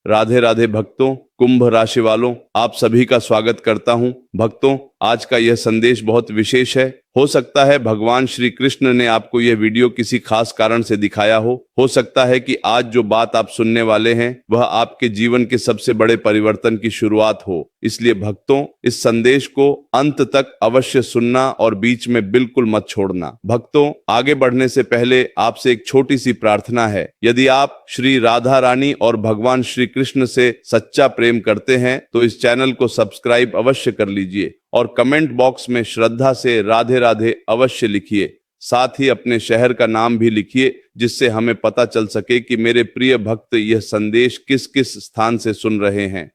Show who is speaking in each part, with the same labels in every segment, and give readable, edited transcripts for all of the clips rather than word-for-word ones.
Speaker 1: राधे राधे भक्तों, कुंभ राशि वालों, आप सभी का स्वागत करता हूं। भक्तों, आज का यह संदेश बहुत विशेष है। हो सकता है भगवान श्री कृष्ण ने आपको यह वीडियो किसी खास कारण से दिखाया हो सकता है कि आज जो बात आप सुनने वाले हैं वह आपके जीवन के सबसे बड़े परिवर्तन की शुरुआत हो। इसलिए भक्तों, इस संदेश को अंत तक अवश्य सुनना और बीच में बिल्कुल मत छोड़ना। भक्तों, आगे बढ़ने से पहले आपसे एक छोटी सी प्रार्थना है। यदि आप श्री राधा रानी और भगवान श्री कृष्ण से सच्चा प्रेम करते हैं तो इस चैनल को सब्सक्राइब अवश्य कर लीजिए और कमेंट बॉक्स में श्रद्धा से राधे राधे अवश्य लिखिए। साथ ही अपने शहर का नाम भी लिखिए, जिससे हमें पता चल सके कि मेरे प्रिय भक्त यह संदेश किस किस स्थान से सुन रहे हैं।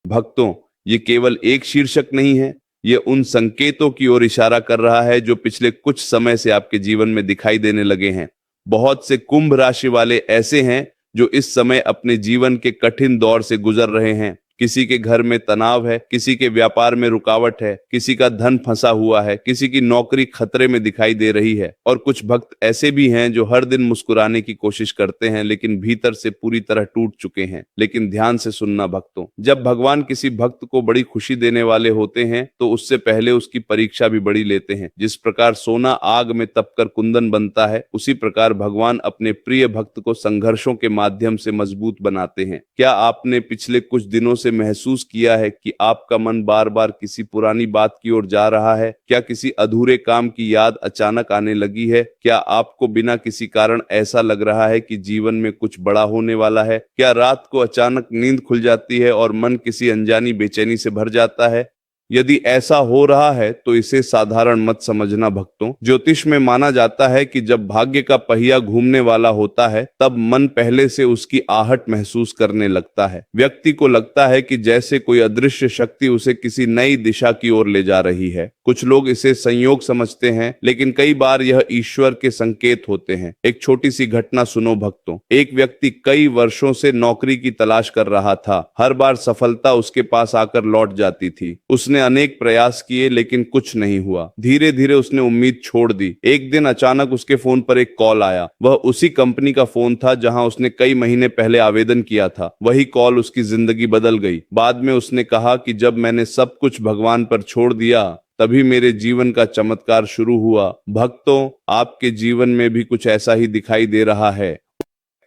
Speaker 1: भक्तों, ये केवल एक शीर्षक नहीं है, ये उन संकेतों की ओर इशारा कर रहा है जो पिछले कुछ समय से आपके जीवन में दिखाई देने लगे हैं। बहुत से कुंभ राशि वाले ऐसे हैं जो इस समय अपने जीवन के कठिन दौर से गुजर रहे हैं। किसी के घर में तनाव है, किसी के व्यापार में रुकावट है, किसी का धन फंसा हुआ है, किसी की नौकरी खतरे में दिखाई दे रही है। और कुछ भक्त ऐसे भी हैं जो हर दिन मुस्कुराने की कोशिश करते हैं लेकिन भीतर से पूरी तरह टूट चुके हैं। लेकिन ध्यान से सुनना भक्तों, जब भगवान किसी भक्त को बड़ी खुशी देने वाले होते हैं तो उससे पहले उसकी परीक्षा भी बड़ी लेते हैं। जिस प्रकार सोना आग में तपकर कुंदन बनता है, उसी प्रकार भगवान अपने प्रिय भक्त को संघर्षों के माध्यम से मजबूत बनाते हैं। क्या आपने पिछले कुछ दिनों से महसूस किया है कि आपका मन बार बार किसी पुरानी बात की ओर जा रहा है? क्या किसी अधूरे काम की याद अचानक आने लगी है? क्या आपको बिना किसी कारण ऐसा लग रहा है कि जीवन में कुछ बड़ा होने वाला है? क्या रात को अचानक नींद खुल जाती है और मन किसी अनजानी बेचैनी से भर जाता है? यदि ऐसा हो रहा है तो इसे साधारण मत समझना भक्तों। ज्योतिष में माना जाता है कि जब भाग्य का पहिया घूमने वाला होता है तब मन पहले से उसकी आहट महसूस करने लगता है। व्यक्ति को लगता है कि जैसे कोई अदृश्य शक्ति उसे किसी नई दिशा की ओर ले जा रही है। कुछ लोग इसे संयोग समझते हैं, लेकिन कई बार यह ईश्वर के संकेत होते हैं। एक छोटी सी घटना सुनो भक्तों। एक व्यक्ति कई वर्षों से नौकरी की तलाश कर रहा था। हर बार सफलता उसके पास आकर लौट जाती थी। उसने अनेक प्रयास किए लेकिन कुछ नहीं हुआ। धीरे धीरे उसने उम्मीद छोड़ दी। एक दिन अचानक उसके फोन पर एक कॉल आया। वह उसी कंपनी का फोन था जहां उसने कई महीने पहले आवेदन किया था। वही कॉल उसकी जिंदगी बदल गई। बाद में उसने कहा कि जब मैंने सब कुछ भगवान पर छोड़ दिया तभी मेरे जीवन का चमत्कार शुरू हुआ। भक्तों, आपके जीवन में भी कुछ ऐसा ही दिखाई दे रहा है।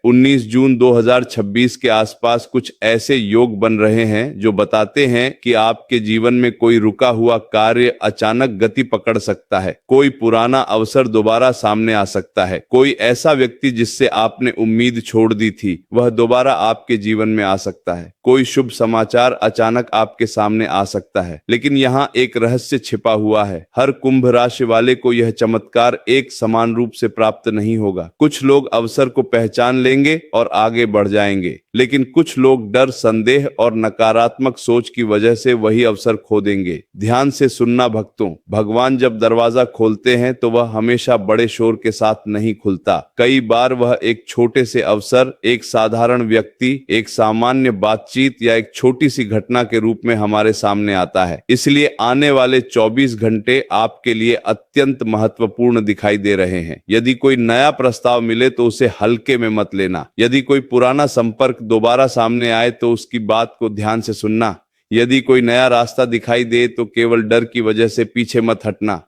Speaker 1: 19 जून 2026 के आसपास कुछ ऐसे योग बन रहे हैं जो बताते हैं कि आपके जीवन में कोई रुका हुआ कार्य अचानक गति पकड़ सकता है। कोई पुराना अवसर दोबारा सामने आ सकता है। कोई ऐसा व्यक्ति जिससे आपने उम्मीद छोड़ दी थी वह दोबारा आपके जीवन में आ सकता है। कोई शुभ समाचार अचानक आपके सामने आ सकता है। लेकिन यहाँ एक रहस्य छिपा हुआ है। हर कुंभ राशि वाले को यह चमत्कार एक समान रूप से प्राप्त नहीं होगा। कुछ लोग अवसर को पहचान लेंगे और आगे बढ़ जाएंगे, लेकिन कुछ लोग डर, संदेह और नकारात्मक सोच की वजह से वही अवसर खो देंगे। ध्यान से सुनना भक्तों, भगवान जब दरवाजा खोलते हैं तो वह हमेशा बड़े शोर के साथ नहीं खुलता। कई बार वह एक छोटे से अवसर, एक साधारण व्यक्ति, एक सामान्य बातचीत या एक छोटी सी घटना के रूप में हमारे सामने आता है। इसलिए आने वाले 24 घंटे आपके लिए अत्यंत महत्वपूर्ण दिखाई दे रहे हैं। यदि कोई नया प्रस्ताव मिले तो उसे हल्के में मत लेना। यदि कोई पुराना संपर्क दोबारा सामने आए तो उसकी बात को ध्यान से सुनना। यदि कोई नया रास्ता दिखाई दे तो केवल डर की वजह से पीछे मत हटना।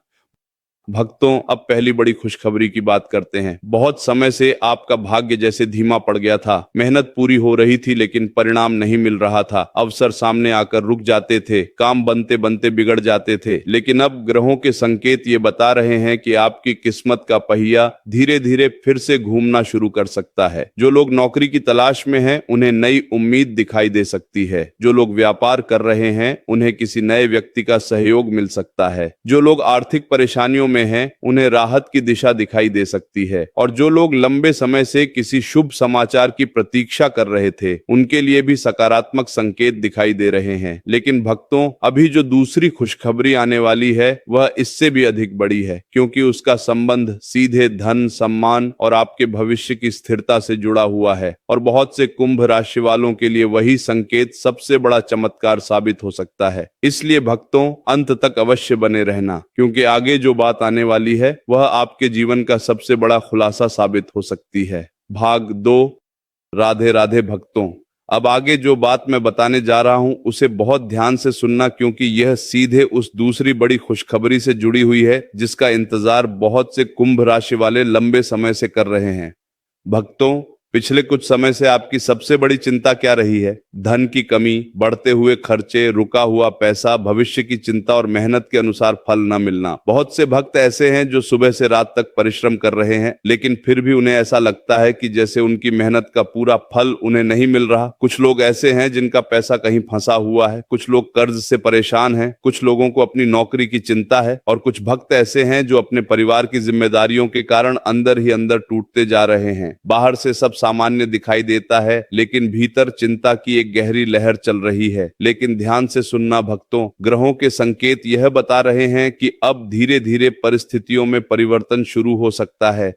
Speaker 1: भक्तों, अब पहली बड़ी खुशखबरी की बात करते हैं। बहुत समय से आपका भाग्य जैसे धीमा पड़ गया था। मेहनत पूरी हो रही थी लेकिन परिणाम नहीं मिल रहा था। अवसर सामने आकर रुक जाते थे, काम बनते बनते बिगड़ जाते थे। लेकिन अब ग्रहों के संकेत ये बता रहे हैं कि आपकी किस्मत का पहिया धीरे धीरे फिर से घूमना शुरू कर सकता है। जो लोग नौकरी की तलाश में हैं, उन्हें नई उम्मीद दिखाई दे सकती है। जो लोग व्यापार कर रहे हैं, उन्हें किसी नए व्यक्ति का सहयोग मिल सकता है। जो लोग आर्थिक परेशानियों में हैं, उन्हें राहत की दिशा दिखाई दे सकती है। और जो लोग लंबे समय से किसी शुभ समाचार की प्रतीक्षा कर रहे थे, उनके लिए भी सकारात्मक संकेत दिखाई दे रहे हैं। लेकिन भक्तों, अभी जो दूसरी खुशखबरी आने वाली है वह इससे भी अधिक बड़ी है, क्योंकि उसका संबंध सीधे धन, सम्मान और आपके भविष्य की स्थिरता से जुड़ा हुआ है। और बहुत से कुंभ राशि वालों के लिए वही संकेत सबसे बड़ा चमत्कार साबित हो सकता है। इसलिए भक्तों, अंत तक अवश्य बने रहना, क्योंकि आगे जो बात आने वाली है वह आपके जीवन का सबसे बड़ा खुलासा साबित हो सकती है। भाग 2। राधे राधे भक्तों, अब आगे जो बात मैं बताने जा रहा हूं उसे बहुत ध्यान से सुनना, क्योंकि यह सीधे उस दूसरी बड़ी खुशखबरी से जुड़ी हुई है जिसका इंतजार बहुत से कुंभ राशि वाले लंबे समय से कर रहे हैं। भक्तों, पिछले कुछ समय से आपकी सबसे बड़ी चिंता क्या रही है? धन की कमी, बढ़ते हुए खर्चे, रुका हुआ पैसा, भविष्य की चिंता और मेहनत के अनुसार फल न मिलना। बहुत से भक्त ऐसे हैं जो सुबह से रात तक परिश्रम कर रहे हैं, लेकिन फिर भी उन्हें ऐसा लगता है कि जैसे उनकी मेहनत का पूरा फल उन्हें नहीं मिल रहा। कुछ लोग ऐसे हैं जिनका पैसा कहीं फंसा हुआ है, कुछ लोग कर्ज से परेशान हैं, कुछ लोगों को अपनी नौकरी की चिंता है और कुछ भक्त ऐसे हैं जो अपने परिवार की जिम्मेदारियों के कारण अंदर ही अंदर टूटते जा रहे हैं। बाहर से सब सामान्य दिखाई देता है, लेकिन भीतर चिंता की एक गहरी लहर चल रही है। लेकिन ध्यान से सुनना भक्तों, ग्रहों के संकेत यह बता रहे हैं कि अब धीरे धीरे परिस्थितियों में परिवर्तन शुरू हो सकता है।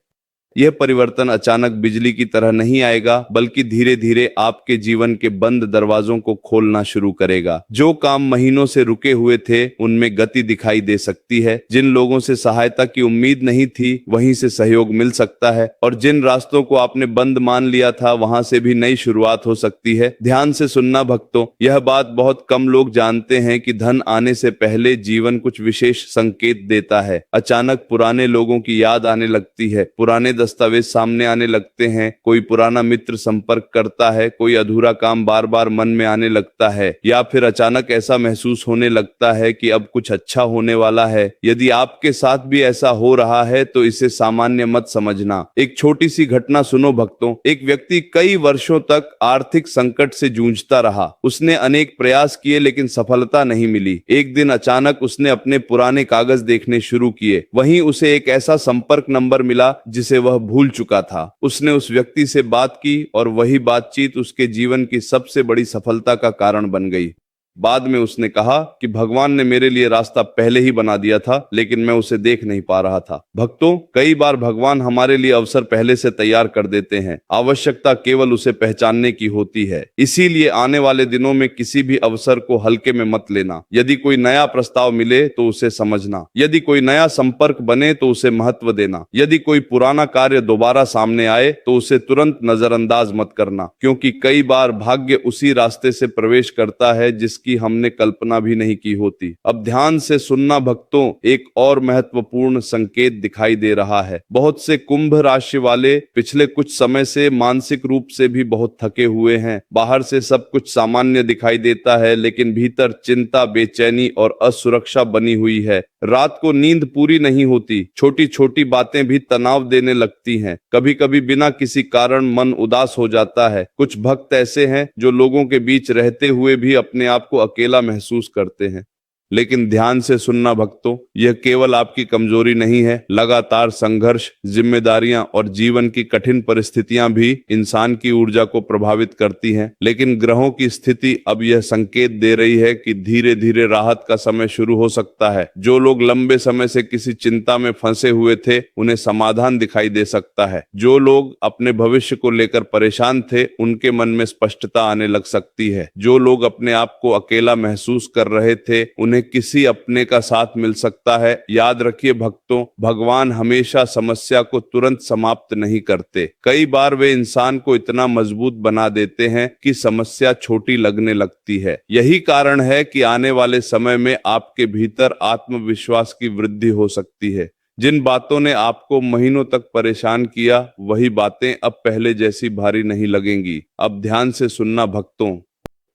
Speaker 1: यह परिवर्तन अचानक बिजली की तरह नहीं आएगा, बल्कि धीरे धीरे आपके जीवन के बंद दरवाजों को खोलना शुरू करेगा। जो काम महीनों से रुके हुए थे उनमें गति दिखाई दे सकती है। जिन लोगों से सहायता की उम्मीद नहीं थी वहीं से सहयोग मिल सकता है, और जिन रास्तों को आपने बंद मान लिया था वहां से भी नई शुरुआत हो सकती है। ध्यान से सुनना भक्तों, यह बात बहुत कम लोग जानते हैं कि धन आने से पहले जीवन कुछ विशेष संकेत देता है। अचानक पुराने लोगों की याद आने लगती है, पुराने दस्तावेज सामने आने लगते हैं, कोई पुराना मित्र संपर्क करता है, कोई अधूरा काम बार बार मन में आने लगता है, या फिर अचानक ऐसा महसूस होने लगता है कि अब कुछ अच्छा होने वाला है। यदि आपके साथ भी ऐसा हो रहा है तो इसे सामान्य मत समझना। एक छोटी सी घटना सुनो भक्तों। एक व्यक्ति कई वर्षों तक आर्थिक संकट से जूझता रहा। उसने अनेक प्रयास किए लेकिन सफलता नहीं मिली। एक दिन अचानक उसने अपने पुराने कागज देखने शुरू किए। वहीं उसे एक ऐसा संपर्क नंबर मिला जिसे वह भूल चुका था। उसने उस व्यक्ति से बात की और वही बातचीत उसके जीवन की सबसे बड़ी सफलता का कारण बन गई। बाद में उसने कहा कि भगवान ने मेरे लिए रास्ता पहले ही बना दिया था, लेकिन मैं उसे देख नहीं पा रहा था। भक्तों, कई बार भगवान हमारे लिए अवसर पहले से तैयार कर देते हैं, आवश्यकता केवल उसे पहचानने की होती है। इसीलिए आने वाले दिनों में किसी भी अवसर को हल्के में मत लेना। यदि कोई नया प्रस्ताव मिले तो उसे समझना, यदि कोई नया संपर्क बने तो उसे महत्व देना, यदि कोई पुराना कार्य दोबारा सामने आए तो उसे तुरंत नजरअंदाज मत करना, क्योंकि कई बार भाग्य उसी रास्ते से प्रवेश करता है जिसकी हमने कल्पना भी नहीं की होती। अब ध्यान से सुनना भक्तों, एक और महत्वपूर्ण संकेत दिखाई दे रहा है। बहुत से कुंभ राशि वाले पिछले कुछ समय से मानसिक रूप से भी बहुत थके हुए हैं। बाहर से सब कुछ सामान्य दिखाई देता है, लेकिन भीतर चिंता, बेचैनी और असुरक्षा बनी हुई है। रात को नींद पूरी नहीं होती, छोटी छोटी बातें भी तनाव देने लगती हैं। कभी कभी बिना किसी कारण मन उदास हो जाता है। कुछ भक्त ऐसे हैं जो लोगों के बीच रहते हुए भी अपने आप को अकेला महसूस करते हैं। लेकिन ध्यान से सुनना भक्तों, यह केवल आपकी कमजोरी नहीं है। लगातार संघर्ष, जिम्मेदारियां और जीवन की कठिन परिस्थितियां भी इंसान की ऊर्जा को प्रभावित करती हैं। लेकिन ग्रहों की स्थिति अब यह संकेत दे रही है कि धीरे धीरे राहत का समय शुरू हो सकता है। जो लोग लंबे समय से किसी चिंता में फंसे हुए थे उन्हें समाधान दिखाई दे सकता है। जो लोग अपने भविष्य को लेकर परेशान थे उनके मन में स्पष्टता आने लग सकती है। जो लोग अपने आप को अकेला महसूस कर रहे थे उन्हें किसी अपने का साथ मिल सकता है। याद रखिए भक्तों, भगवान हमेशा समस्या को तुरंत समाप्त नहीं करते। कई बार वे इंसान को इतना मजबूत बना देते हैं कि समस्या छोटी लगने लगती है। यही कारण है कि आने वाले समय में आपके भीतर आत्मविश्वास की वृद्धि हो सकती है। जिन बातों ने आपको महीनों तक परेशान किया वही बातें अब पहले जैसी भारी नहीं लगेंगी। अब ध्यान से सुनना भक्तों,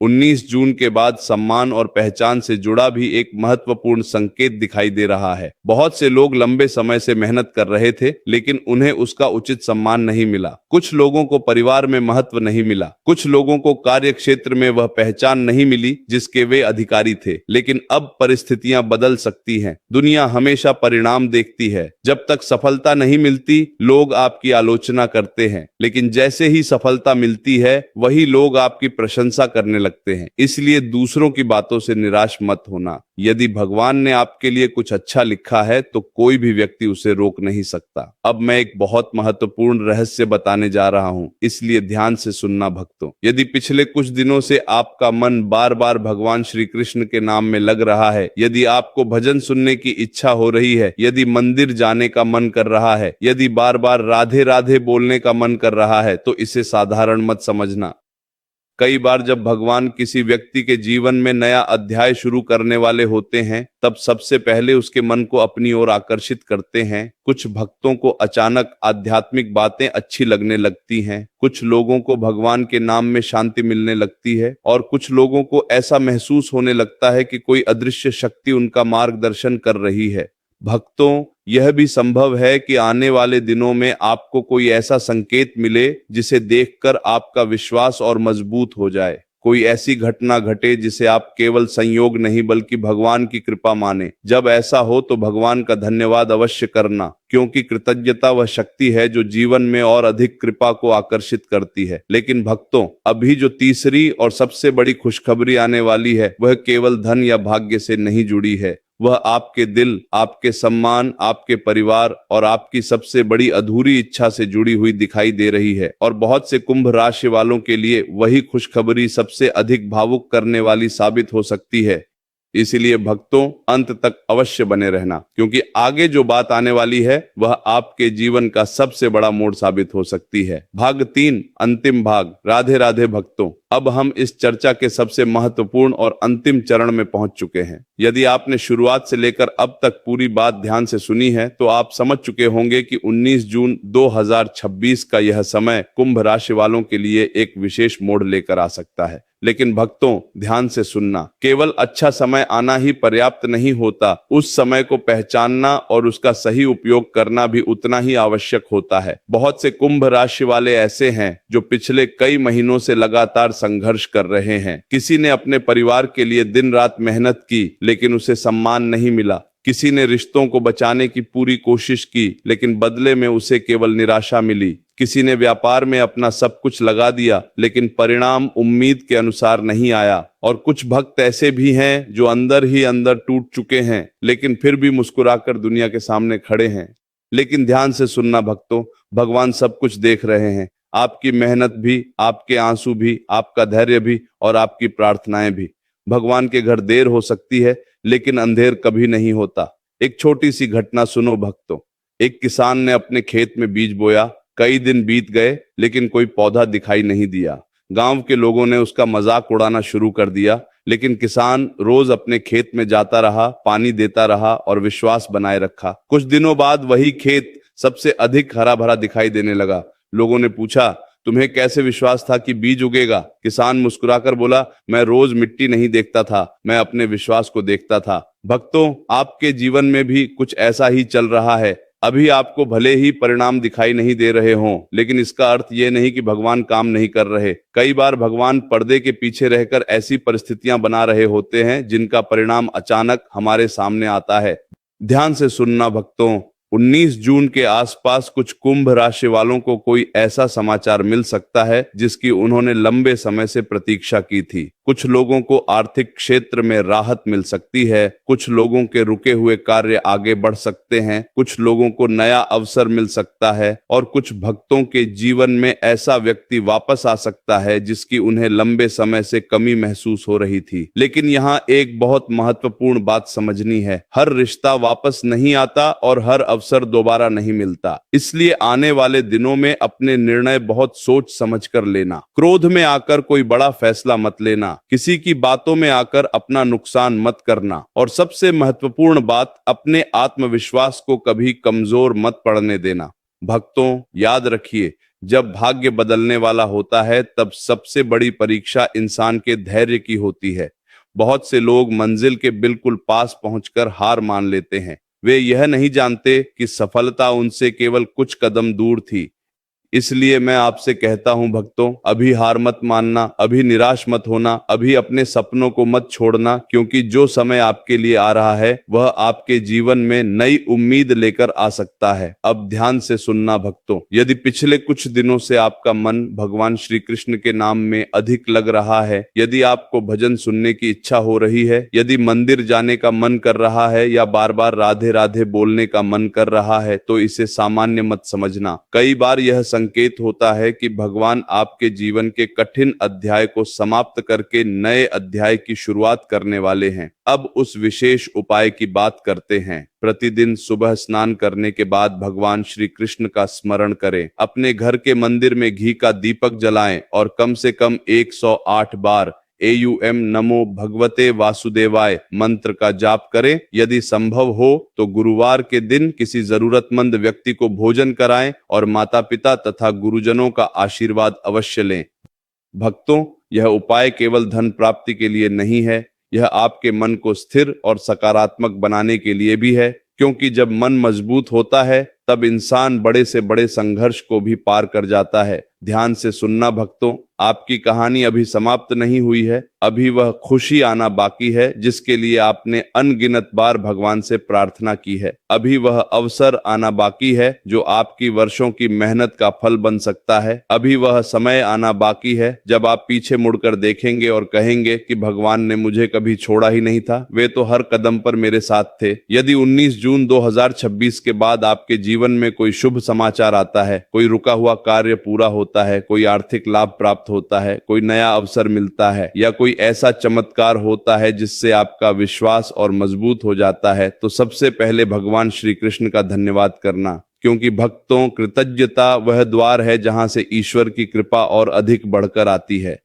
Speaker 1: 19 जून के बाद सम्मान और पहचान से जुड़ा भी एक महत्वपूर्ण संकेत दिखाई दे रहा है। बहुत से लोग लंबे समय से मेहनत कर रहे थे लेकिन उन्हें उसका उचित सम्मान नहीं मिला। कुछ लोगों को परिवार में महत्व नहीं मिला, कुछ लोगों को कार्य क्षेत्र में वह पहचान नहीं मिली जिसके वे अधिकारी थे। लेकिन अब परिस्थितियां बदल सकती हैं। दुनिया हमेशा परिणाम देखती है। जब तक सफलता नहीं मिलती लोग आपकी आलोचना करते हैं, लेकिन जैसे ही सफलता मिलती है वही लोग आपकी प्रशंसा करने लगते हैं। इसलिए दूसरों की बातों से निराश मत होना। यदि भगवान ने आपके लिए कुछ अच्छा लिखा है तो कोई भी व्यक्ति उसे रोक नहीं सकता। अब मैं एक बहुत महत्वपूर्ण रहस्य बताने जा रहा हूं, इसलिए ध्यान से सुनना भक्तों। यदि पिछले कुछ दिनों से आपका मन बार बार भगवान श्री कृष्ण के नाम में लग रहा है, यदि आपको भजन सुनने की इच्छा हो रही है, यदि मंदिर जाने का मन कर रहा है, यदि बार बार राधे राधे बोलने का मन कर रहा है, तो इसे साधारण मत समझना। कई बार जब भगवान किसी व्यक्ति के जीवन में नया अध्याय शुरू करने वाले होते हैं, तब सबसे पहले उसके मन को अपनी ओर आकर्षित करते हैं। कुछ भक्तों को अचानक आध्यात्मिक बातें अच्छी लगने लगती हैं, कुछ लोगों को भगवान के नाम में शांति मिलने लगती है और कुछ लोगों को ऐसा महसूस होने लगता है कि कोई अदृश्य शक्ति उनका मार्गदर्शन कर रही है। भक्तों, यह भी संभव है कि आने वाले दिनों में आपको कोई ऐसा संकेत मिले जिसे देखकर आपका विश्वास और मजबूत हो जाए। कोई ऐसी घटना घटे जिसे आप केवल संयोग नहीं बल्कि भगवान की कृपा माने। जब ऐसा हो तो भगवान का धन्यवाद अवश्य करना, क्योंकि कृतज्ञता वह शक्ति है जो जीवन में और अधिक कृपा को आकर्षित करती है। लेकिन भक्तों, अभी जो तीसरी और सबसे बड़ी खुशखबरी आने वाली है, वह केवल धन या भाग्य से नहीं जुड़ी है। वह आपके दिल, आपके सम्मान, आपके परिवार और आपकी सबसे बड़ी अधूरी इच्छा से जुड़ी हुई दिखाई दे रही है। और बहुत से कुंभ राशि वालों के लिए वही खुशखबरी सबसे अधिक भावुक करने वाली साबित हो सकती है। इसीलिए भक्तों, अंत तक अवश्य बने रहना, क्योंकि आगे जो बात आने वाली है वह आपके जीवन का सबसे बड़ा मोड़ साबित हो सकती है। भाग 3, अंतिम भाग। राधे राधे भक्तों, अब हम इस चर्चा के सबसे महत्वपूर्ण और अंतिम चरण में पहुंच चुके हैं। यदि आपने शुरुआत से लेकर अब तक पूरी बात ध्यान से सुनी है तो आप समझ चुके होंगे कि 19 जून 2026 का यह समय कुंभ राशि वालों के लिए एक विशेष मोड़ लेकर आ सकता है। लेकिन भक्तों, ध्यान से सुनना, केवल अच्छा समय आना ही पर्याप्त नहीं होता, उस समय को पहचानना और उसका सही उपयोग करना भी उतना ही आवश्यक होता है। बहुत से कुंभ राशि वाले ऐसे हैं जो पिछले कई महीनों से लगातार संघर्ष कर रहे हैं। किसी ने अपने परिवार के लिए दिन रात मेहनत की लेकिन उसे सम्मान नहीं मिला। किसी ने रिश्तों को बचाने की पूरी कोशिश की लेकिन बदले में उसे केवल निराशा मिली। किसी ने व्यापार में अपना सब कुछ लगा दिया लेकिन परिणाम उम्मीद के अनुसार नहीं आया। और कुछ भक्त ऐसे भी हैं जो अंदर ही अंदर टूट चुके हैं लेकिन फिर भी मुस्कुराकर दुनिया के सामने खड़े हैं। लेकिन ध्यान से सुनना भक्तों, भगवान सब कुछ देख रहे हैं। आपकी मेहनत भी, आपके आंसू भी, आपका धैर्य भी और आपकी प्रार्थनाएं भी। भगवान के घर देर हो सकती है लेकिन अंधेर कभी नहीं होता। एक छोटी सी घटना सुनो भक्तों। एक किसान ने अपने खेत में बीज बोया। कई दिन बीत गए लेकिन कोई पौधा दिखाई नहीं दिया। गांव के लोगों ने उसका मजाक उड़ाना शुरू कर दिया, लेकिन किसान रोज अपने खेत में जाता रहा, पानी देता रहा और विश्वास बनाए रखा। कुछ दिनों बाद वही खेत सबसे अधिक हरा भरा दिखाई देने लगा। लोगों ने पूछा, तुम्हें कैसे विश्वास था कि बीज उगेगा? किसान मुस्कुराकर बोला, मैं रोज मिट्टी नहीं देखता था, मैं अपने विश्वास को देखता था। भक्तों, आपके जीवन में भी कुछ ऐसा ही चल रहा है। अभी आपको भले ही परिणाम दिखाई नहीं दे रहे हों, लेकिन इसका अर्थ यह नहीं कि भगवान काम नहीं कर रहे। कई बार भगवान पर्दे के पीछे रहकर ऐसी परिस्थितियां बना रहे होते हैं जिनका परिणाम अचानक हमारे सामने आता है। ध्यान से सुनना भक्तों, 19 जून के आसपास कुछ कुंभ राशि वालों को कोई ऐसा समाचार मिल सकता है जिसकी उन्होंने लंबे समय से प्रतीक्षा की थी। कुछ लोगों को आर्थिक क्षेत्र में राहत मिल सकती है, कुछ लोगों के रुके हुए कार्य आगे बढ़ सकते हैं, कुछ लोगों को नया अवसर मिल सकता है और कुछ भक्तों के जीवन में ऐसा व्यक्ति वापस आ सकता है जिसकी उन्हें लंबे समय से कमी महसूस हो रही थी। लेकिन यहाँ एक बहुत महत्वपूर्ण बात समझनी है, हर रिश्ता वापस नहीं आता और हर अवसर दोबारा नहीं मिलता। इसलिए आने वाले दिनों में अपने निर्णय बहुत सोच समझ कर लेना। क्रोध में आकर कोई बड़ा फैसला मत लेना, किसी की बातों में आकर अपना नुकसान मत करना और सबसे महत्वपूर्ण बात, अपने आत्मविश्वास को कभी कमजोर मत पड़ने देना। भक्तों, याद रखिए, जब भाग्य बदलने वाला होता है तब सबसे बड़ी परीक्षा इंसान के धैर्य की होती है। बहुत से लोग मंजिल के बिल्कुल पास पहुंचकर हार मान लेते हैं। वे यह नहीं जानते कि सफलता उनसे केवल कुछ कदम दूर थी। इसलिए मैं आपसे कहता हूं भक्तों, अभी हार मत मानना, अभी निराश मत होना, अभी अपने सपनों को मत छोड़ना, क्योंकि जो समय आपके लिए आ रहा है वह आपके जीवन में नई उम्मीद लेकर आ सकता है। अब ध्यान से सुनना भक्तों, यदि पिछले कुछ दिनों से आपका मन भगवान श्री कृष्ण के नाम में अधिक लग रहा है, यदि आपको भजन सुनने की इच्छा हो रही है, यदि मंदिर जाने का मन कर रहा है या बार बार राधे राधे बोलने का मन कर रहा है, तो इसे सामान्य मत समझना। कई बार यह संकेत होता है कि भगवान आपके जीवन के कठिन अध्याय को समाप्त करके नए अध्याय की शुरुआत करने वाले हैं। अब उस विशेष उपाय की बात करते हैं। प्रतिदिन सुबह स्नान करने के बाद भगवान श्री कृष्ण का स्मरण करें। अपने घर के मंदिर में घी का दीपक जलाएं और कम से कम 108 बार AUM नमो भगवते वासुदेवाय मंत्र का जाप करें। यदि संभव हो तो गुरुवार के दिन किसी जरूरतमंद व्यक्ति को भोजन कराएं और माता पिता तथा गुरुजनों का आशीर्वाद अवश्य लें। भक्तों, यह उपाय केवल धन प्राप्ति के लिए नहीं है, यह आपके मन को स्थिर और सकारात्मक बनाने के लिए भी है, क्योंकि जब मन मजबूत होता है तब इंसान बड़े से बड़े संघर्ष को भी पार कर जाता है। ध्यान से सुनना भक्तों, आपकी कहानी अभी समाप्त नहीं हुई है। अभी वह खुशी आना बाकी है जिसके लिए आपने अनगिनत बार भगवान से प्रार्थना की है। अभी वह अवसर आना बाकी है जो आपकी वर्षों की मेहनत का फल बन सकता है। अभी वह समय आना बाकी है जब आप पीछे मुड़कर देखेंगे और कहेंगे कि भगवान ने मुझे कभी छोड़ा ही नहीं था, वे तो हर कदम पर मेरे साथ थे। यदि 19 जून 2026 के बाद आपके जीवन में कोई शुभ समाचार आता है, कोई रुका हुआ कार्य पूरा होता है, कोई आर्थिक लाभ प्राप्त होता है, कोई नया अवसर मिलता है या कोई ऐसा चमत्कार होता है जिससे आपका विश्वास और मजबूत हो जाता है, तो सबसे पहले भगवान श्री कृष्ण का धन्यवाद करना, क्योंकि भक्तों, कृतज्ञता वह द्वार है जहां से ईश्वर की कृपा और अधिक बढ़कर आती है।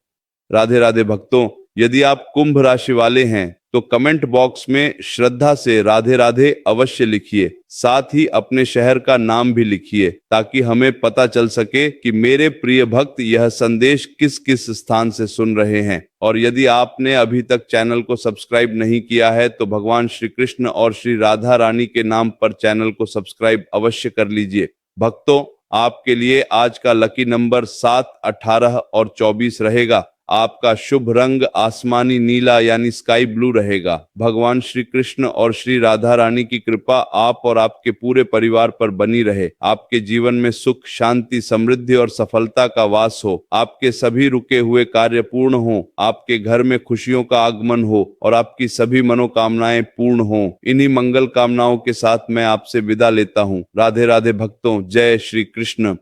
Speaker 1: राधे राधे भक्तों, यदि आप कुंभ राशि वाले हैं तो कमेंट बॉक्स में श्रद्धा से राधे राधे अवश्य लिखिए। साथ ही अपने शहर का नाम भी लिखिए ताकि हमें पता चल सके कि मेरे प्रिय भक्त यह संदेश किस किस स्थान से सुन रहे हैं। और यदि आपने अभी तक चैनल को सब्सक्राइब नहीं किया है तो भगवान श्री कृष्ण और श्री राधा रानी के नाम पर चैनल को सब्सक्राइब अवश्य कर लीजिए। भक्तों, आपके लिए आज का लकी नंबर 7, 18 और 24 रहेगा। आपका शुभ रंग आसमानी नीला यानी स्काई ब्लू रहेगा। भगवान श्री कृष्ण और श्री राधा रानी की कृपा आप और आपके पूरे परिवार पर बनी रहे। आपके जीवन में सुख, शांति, समृद्धि और सफलता का वास हो। आपके सभी रुके हुए कार्य पूर्ण हो। आपके घर में खुशियों का आगमन हो और आपकी सभी मनोकामनाएं पूर्ण हो। इन्हीं मंगल कामनाओं के साथ मैं आपसे विदा लेता हूँ। राधे राधे भक्तों, जय श्री कृष्ण।